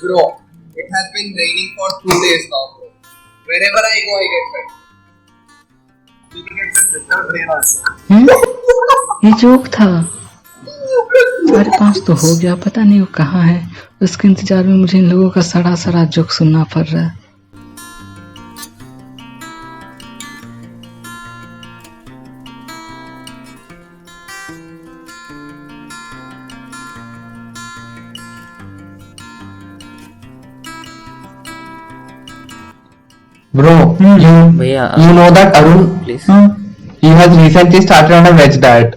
Bro, it has been raining for 2 days now, bro. Wherever I go, I get wet. You can get without rain also. ये joke था। 5:30 तो हो गया, पता नहीं वो कहाँ है। उसके इंतजार में मुझे इन लोगों का सड़ा जोक सुनना पड़ रहा है। Bro, you know that Arun, Please. He has recently started on a veg diet.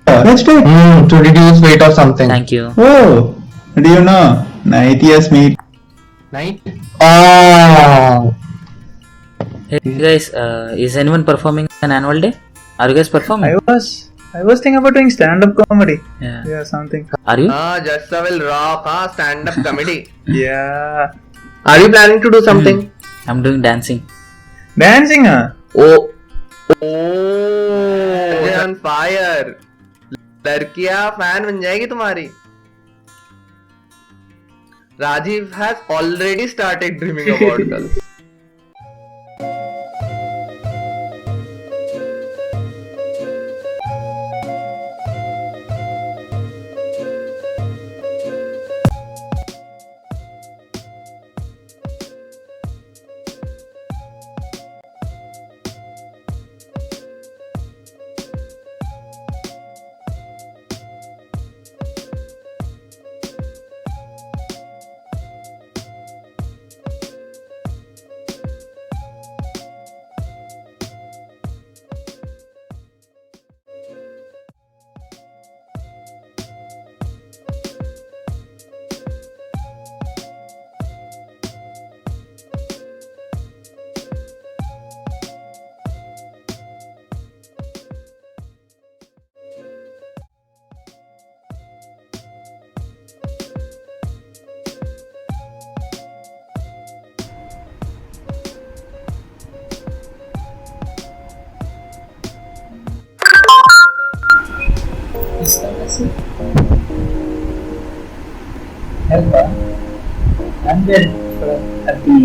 Veg diet? To reduce weight or something. Thank you. Oh, do you know? 90 years meat. Night? Oh. Hey guys, is anyone performing an annual day? Are you guys performing? I was thinking about doing stand-up comedy. Yeah. Yeah, something. Are you? Jassa will rock, stand-up comedy. Yeah. Are you planning to do something? I'm doing dancing. Dancing, huh? Oh, on fire. लड़कियां fan बन जाएगी तुम्हारी. Rajiv has already started dreaming about girls. And then happy.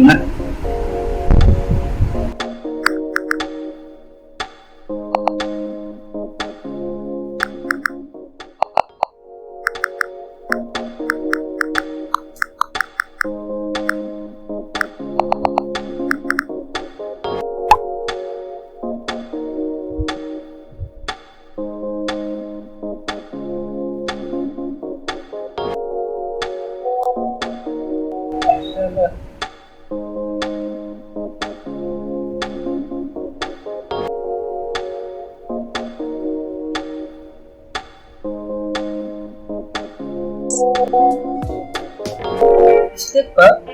Step up,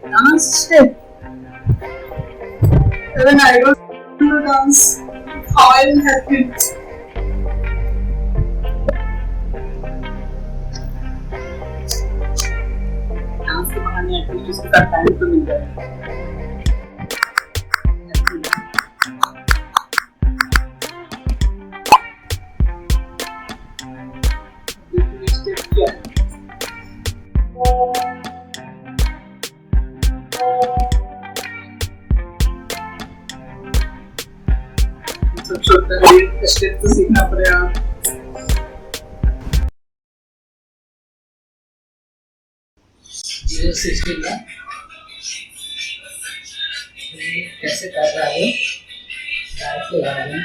dance step. Even I don't know dance. How I will help you? Dance के बहाने at least उसका time तो मिल जाए. सब छोटा है, स्टेप तो सीखना पड़ेगा. जीरो 16 ना कैसे कर रहा है? डायरेक्ट लगा रहे हैं.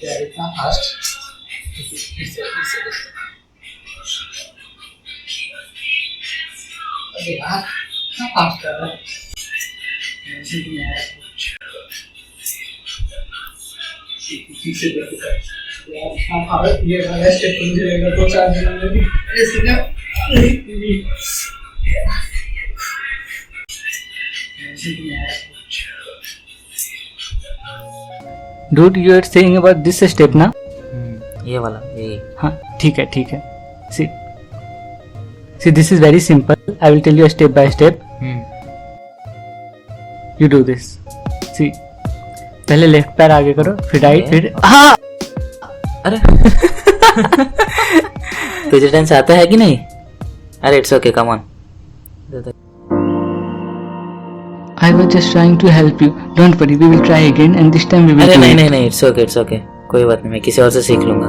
डायरेक्ट ना फास्ट. इसे अरे यार क्या फास्ट कर रहा है? मुझे नहीं आ रहा. ठीक से देखो यार. हाँ भारत ये वाला स्टेप मुझे लगेगा 2-4 दिनों में भी ऐसे ना. Dude, you are saying about this step ना? ये वाला ये. हाँ ठीक है. See, this is very simple. I will tell you step by step. You do this. See, पहले लेफ्ट पैर आगे करो, फिर राइट, फिर हाँ. अरे तुझे डांस आता है कि नहीं? अरे it's okay, come on. I was just trying to help you. Don't worry, we will try again and this time we will अरे do नहीं it. नहीं नहीं, इट्स ओके, कोई बात नहीं, मैं किसी और से सीख लूंगा।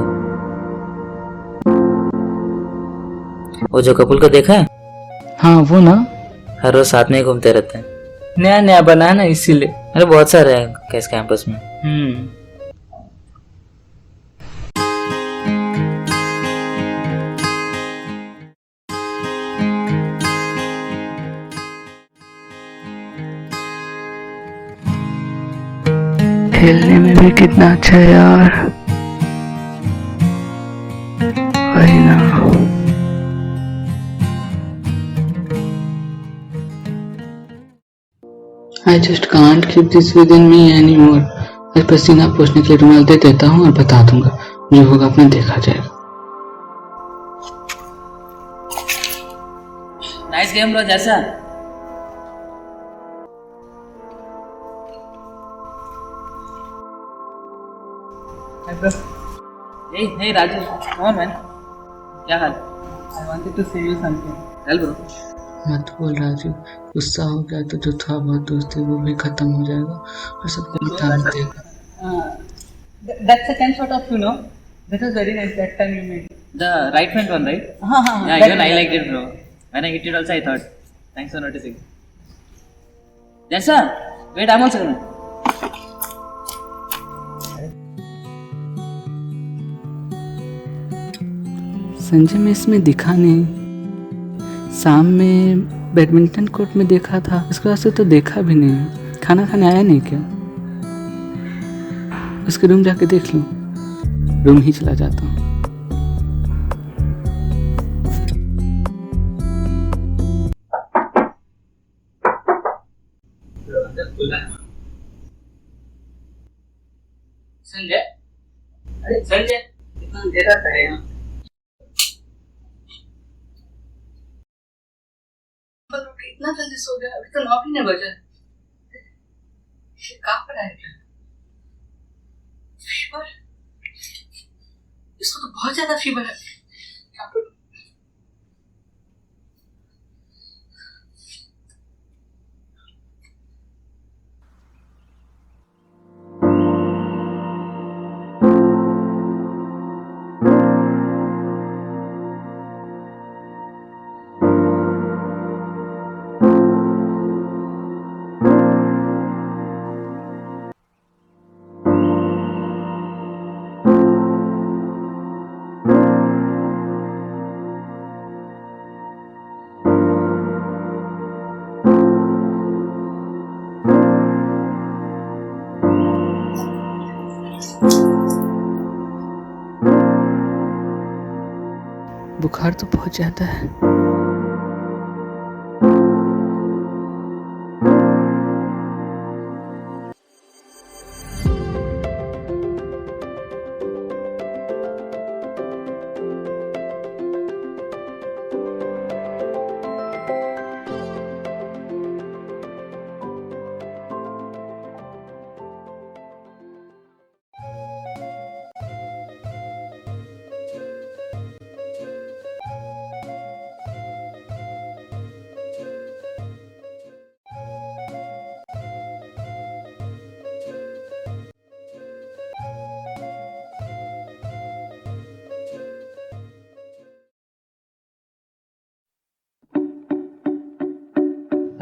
वो जो कपूल को देखा है, हाँ वो ना, हर रोज साथ में ही घूमते रहते हैं। नया नया बना है ना इसीलिए। अरे बहुत सारे हैं कैस कैंपस में। खेलने में भी कितना अच्छा है यार, वही ना। I just can't keep this within me anymore. आज पसीना पोंछने के लिए रुमाल दे देता हूँ और बता दूंगा, जो होगा अपने देखा जाएगा। Nice game bro. जैसा Hey Raju, come on man, क्या हाल? I wanted to say you something. चल ब्रो। मत बोल राजू, गुस्सा हो गया तो जो था बहुत दोस्ती वो भी खत्म हो जाएगा और सबको बता देगा। That second shot of that was very nice. That time you made. The right front one, right? Yeah, that even I liked it, bro. When I hit it also, I thought. Thanks for noticing. Jessa, wait, I'm also coming. Sanjay में इसमें दिखा नहीं, शाम में badminton court में देखा था, उसके बाद से तो देखा भी नहीं। खाना खाने आया नहीं क्या? उसके रूम जाके देख लूं, रूम ही चला जाता हूँ। संजय, अरे संजय, कितना अंधेरा है यहाँ। इतना जल्दी सो गया, अभी तो 9 भी नहीं बजे। कहाँ पर आएगा? फीवर? इसको तो बहुत ज्यादा फीवर है। क्या करूं? बुखार तो बहुत ज्यादा है।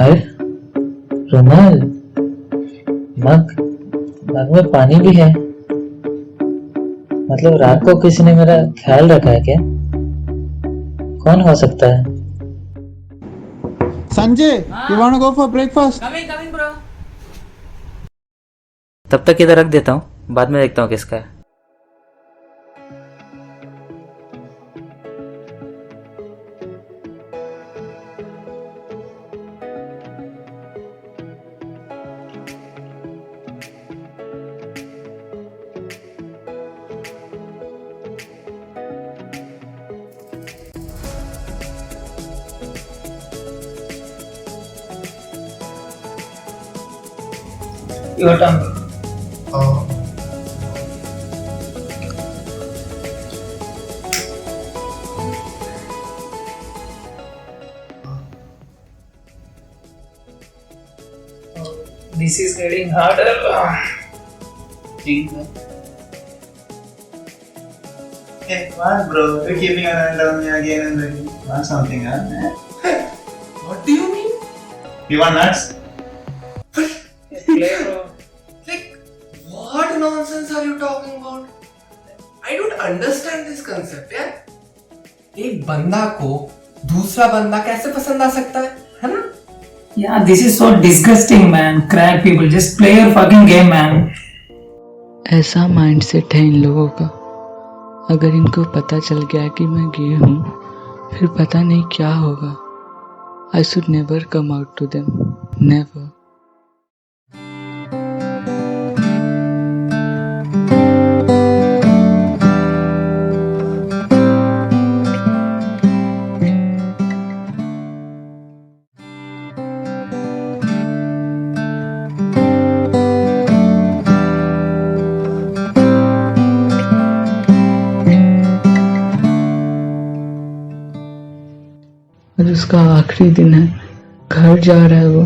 अरे रुमाल, मग में पानी भी है। मतलब रात को किसी ने मेरा ख्याल रखा है क्या? कौन हो सकता है? Sanjay, you want to go for breakfast? Coming bro. तब तक इधर रख देता हूँ, बाद में देखता हूँ किसका है। Your turn. This is getting harder. Hey, what, bro? You're keeping an eye on me again and again. Want something, huh? What do you mean? You want nuts? Play, bro. Like, what nonsense are you talking about? I don't understand this concept, yeah? एक बंदा को दूसरा बंदा कैसे पसंद आ सकता है ना? Yeah, this is so disgusting, man. Crack people, just play your fucking game, man. ऐसा माइंडसेट है इन लोगों का। अगर इनको पता चल गया कि मैं गे हूँ, फिर पता नहीं क्या होगा। I should never come out to them. Never. और उसका आखिरी दिन है, घर जा रहा है वो।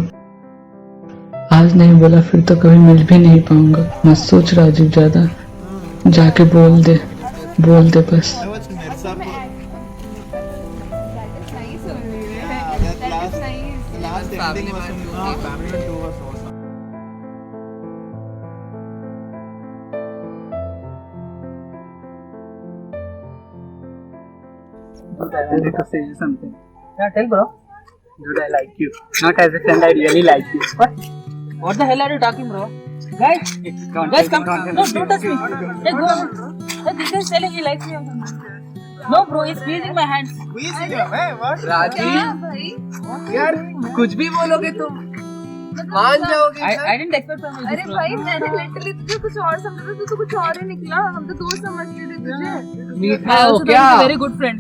आज नहीं बोला फिर तो कभी मिल भी नहीं पाऊंगा। मत सोच राजीव ज्यादा, जाके बोल दे बस। I wanted to say you something. Yeah, tell bro. Dude, I like you. Not as a friend, I really like you. What the hell are you talking, bro? Guys, come. No, don't touch me. Hey, go. Hey, this is telling he likes me or something. No, bro, he's squeezing my hands. Squeezing you, man. What? Rajiv यार कुछ भी बोलोगे तुम मान जाओगे I didn't expect from you. अरे भाई मैंने लिटरली तुझे कुछ और समझा था, तू तो कुछ और ही निकला। हम तो दोस्त समझते थे तुझे। मीठा हो क्या? Very good friend.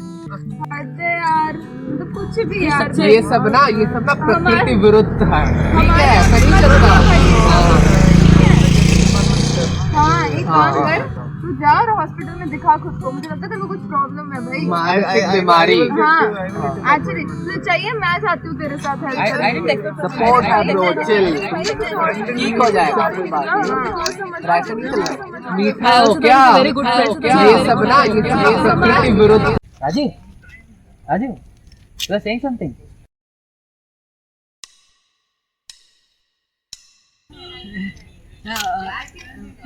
अरे यार तो कुछ भी यार। ये सब ना प्रकृति विरुद्ध है। ठीक है ऐसा नहीं चलता। हाँ एक काम कर, तू जा और हॉस्पिटल में दिखा खुद को। मुझे लगता है तेरे को कुछ प्रॉब्लम है भाई। मानसिक बीमारी। हाँ एक्चुअली तुझे चाहिए, मैं चाहती हूँ तेरे साथ help I didn't expect from you. Support है ब्रो, चिल ठीक हो जाएगा कोई बात नहीं। ऐसा नहीं चलता। मीठा हो क्या? Very good friend. ये सब ना ये प्रकृति विरुद्ध। Rajiv, you are saying something.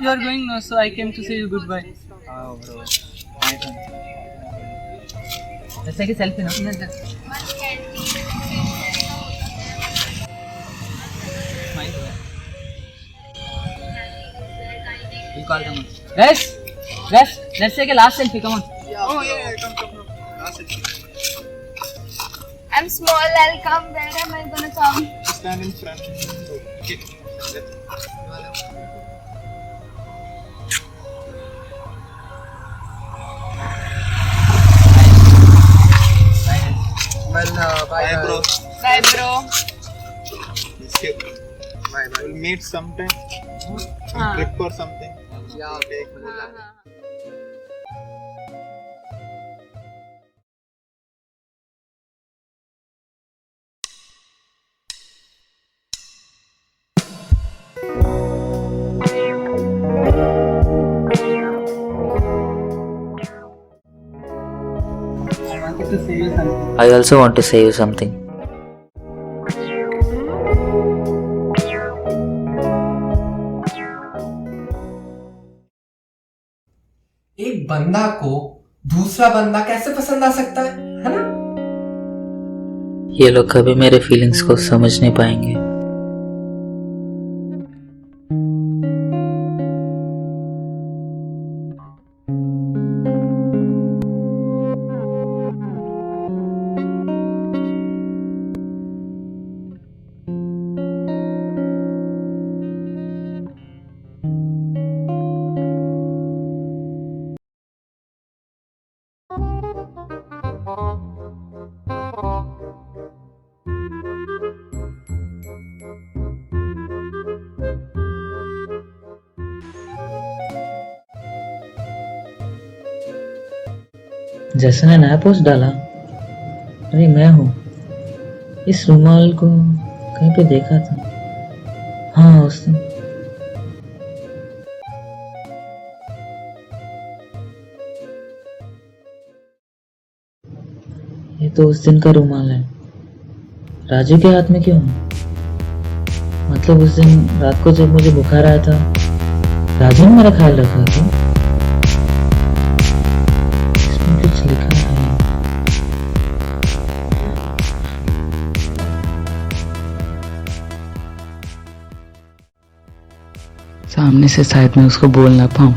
You are going now, so I came to say you goodbye. Oh, bro. Let's take a selfie now. We'll call them. Guys, let's take a last selfie. Come on. Oh, yeah, come. Last selfie. I'm small, I'll come. Where am I gonna come? Stand in front. Okay. Bye, bro. Bye bro. Skip. Bye. We'll meet sometime. Trip or something. Yeah, take I also want to say you something. एक बंदा को दूसरा बंदा कैसे पसंद आ सकता है ना? ये लोग कभी मेरे फीलिंग्स को समझ नहीं पाएंगे। जैसे ने नया पोस्ट डाला, अरे मैं हूँ, इस रुमाल को कहीं पे देखा था। हाँ उस दिन ये तो उस दिन का रुमाल है। राजू के हाथ में क्यों? मतलब उस दिन रात को जब मुझे बुखार आया था, राजू ने मेरा ख्याल रखा था। इसमें कुछ लिखा है। सामने से शायद मैं उसको बोल ना पाऊँ,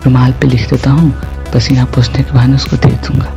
रुमाल पे लिख देता हूँ, पसीना पोंछने के बहाने उसको दे दूंगा।